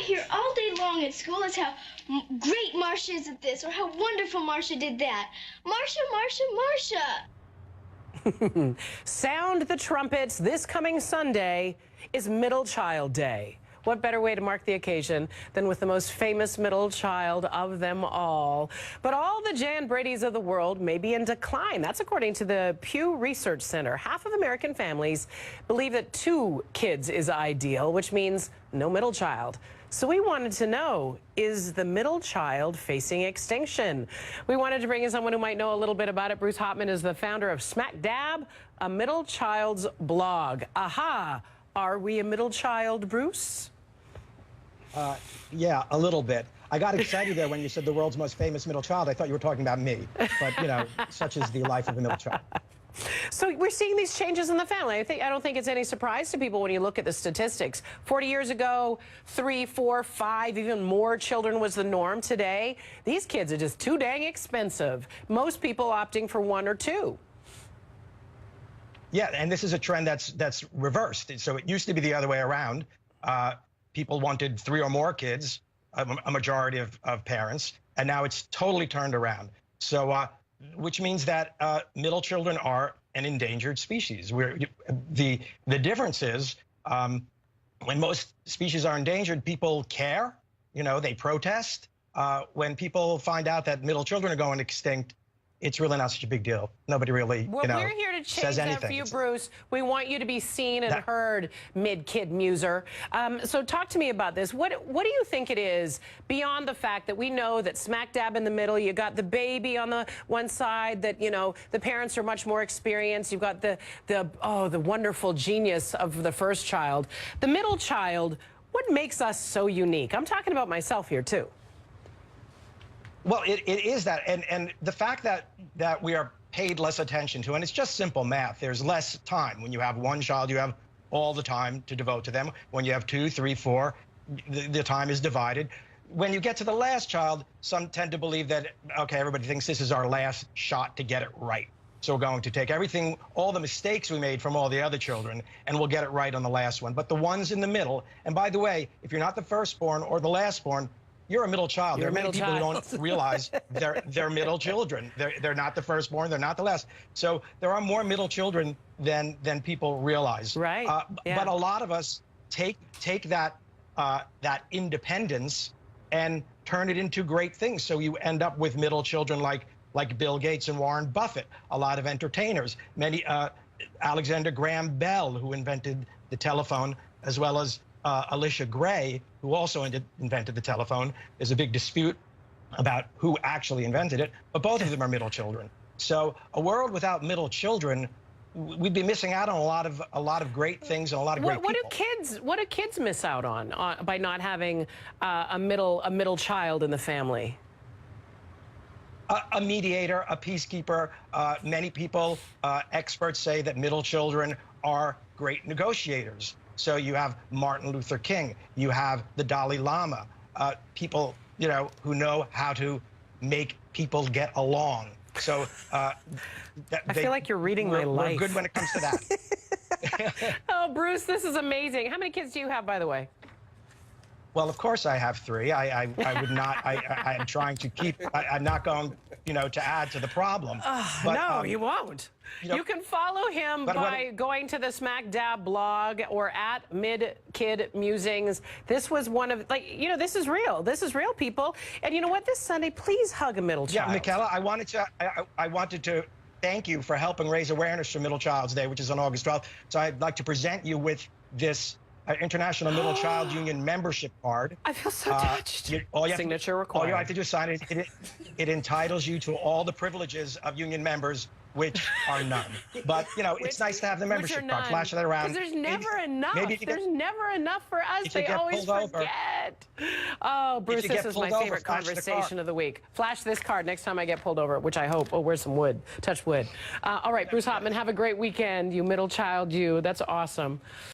I hear all day long at school is how great Marcia is at this or how wonderful Marcia did that. Marcia, Marcia, Marcia. Sound the trumpets. This coming Sunday is Middle Child Day. What better way to mark the occasion than with the most famous middle child of them all? But all the Jan Bradys of the world may be in decline. That's according to the Pew Research Center. Half of American families believe that 2 kids is ideal, which means no middle child. So we wanted to know, is the middle child facing extinction? We wanted to bring in someone who might know a little bit about it. Bruce Hauptman is the founder of Smack Dab, a middle child's blog. Aha! Are we a middle child, Bruce? Yeah, a little bit. I got excited there when you said the world's most famous middle child. I thought you were talking about me. But, you know, such is the life of a middle child. So we're seeing these changes in the family. I don't think it's any surprise to people when you look at the statistics. 40 years ago, 3, 4, 5, even more children was the norm. Today, these kids are just too dang expensive. Most people opting for 1 or 2. Yeah, and this is a trend that's reversed. So it used to be the other way around. People wanted 3 or more kids, a majority of parents, and now it's totally turned around. So, which means that middle children are an endangered species. The difference is when most species are endangered, people care. You know, they protest. When people find out that middle children are going extinct, it's really not such a big deal. Nobody really, we're here to change that for you, Bruce. We want you to be seen and heard, mid-kid muser. So talk to me about this. What do you think it is beyond the fact that we know that smack dab in the middle, you got the baby on the one side that, you know, the parents are much more experienced. You've got the wonderful genius of the first child. The middle child, what makes us so unique? I'm talking about myself here, too. Well, it is that, and the fact that we are paid less attention to, and it's just simple math. There's less time. When you have 1 child, you have all the time to devote to them. When you have 2, 3, 4, the time is divided. When you get to the last child, some tend to believe that, okay, everybody thinks this is our last shot to get it right. So we're going to take everything, all the mistakes we made from all the other children, and we'll get it right on the last one. But the ones in the middle, and by the way, if you're not the firstborn or the lastborn, you're a middle child. There are many people who don't realize they're middle children. They're not the firstborn. They're not the last. So there are more middle children than people realize. Right. Yeah. But a lot of us take that independence and turn it into great things. So you end up with middle children like Bill Gates and Warren Buffett. A lot of entertainers. Many Alexander Graham Bell, who invented the telephone, as well as Alicia Gray, who also invented the telephone. There's a big dispute about who actually invented it, but both of them are middle children. So a world without middle children, we'd be missing out on a lot of great things and a lot of great people. What do kids miss out on by not having a middle child in the family? A mediator, a peacekeeper. Many people, experts say that middle children are great negotiators. So you have Martin Luther King, you have the Dalai Lama, people, you know how to make people get along. So I feel like you're reading my life. We're good when it comes to that. Oh, Bruce, this is amazing. How many kids do you have, by the way? Well, of course I have 3. I would not. I am trying to keep. I'm not going, to add to the problem. But, no, you won't. You can follow him by going to the Smack Dab blog or at Mid-Kid Musings. This was one of, this is real. This is real, people. And you know what? This Sunday, please hug a middle child. Yeah, Michaela, I wanted to thank you for helping raise awareness for Middle Child's Day, which is on August 12th. So I'd like to present you with this International Middle Child Union membership card. I feel so touched. Signature required. All you have to do is sign it. It entitles you to all the privileges of union members, which are none. But, it's nice to have the membership card. Flash that around. Because there's never enough. There's never enough for us. They always forget. Oh, Bruce, this is my favorite conversation of the week. Flash this card next time I get pulled over, which I hope. Oh, where's some wood? Touch wood. All right, Bruce Hauptman, have a great weekend, you middle child, you. That's awesome.